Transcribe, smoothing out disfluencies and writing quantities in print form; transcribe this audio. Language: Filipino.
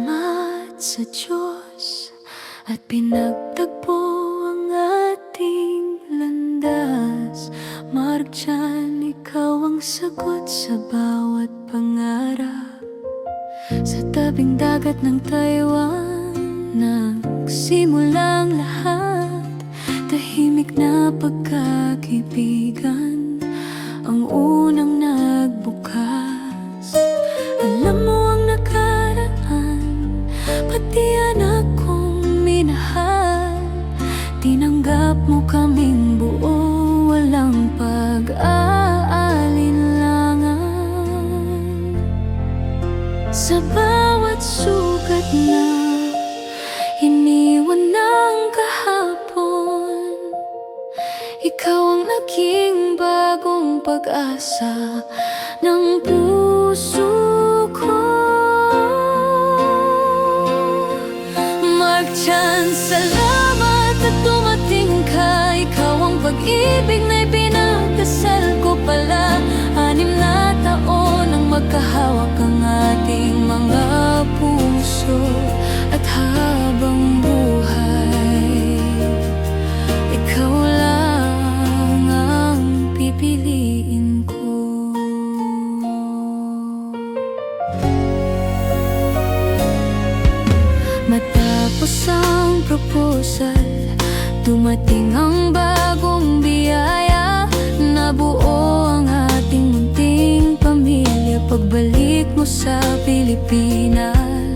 Salamat sa Diyos at pinagtagpo ang ating landas. Marjan, ikaw ang sagot sa bawat pangarap. Sa tabing dagat ng Taiwan, nagsimula ang lahat. Tahimik na pagkakaibigan ang unang nagbukas. Alam mo ang nakaraan, pati anak kong minahal. Tinanggap mo kaming buo, walang pag-aalinlangan. Sa bawat sugat na iniwan ng kahapon, ikaw ang naging bagong pag-asa ng puso ko. Marjan, salamat at dumating ka. Ikaw ang pag-ibig na ipinagdasal ko pala. 6 na taon ang magkahawak ang ating mga puso. At habang buhay, ikaw lang ang pipiliin ko. Matapos ang proposal, dumating ang bagong biyaya. Nabuo ang ating munting pamilya pagbalik mo sa Pilipinas.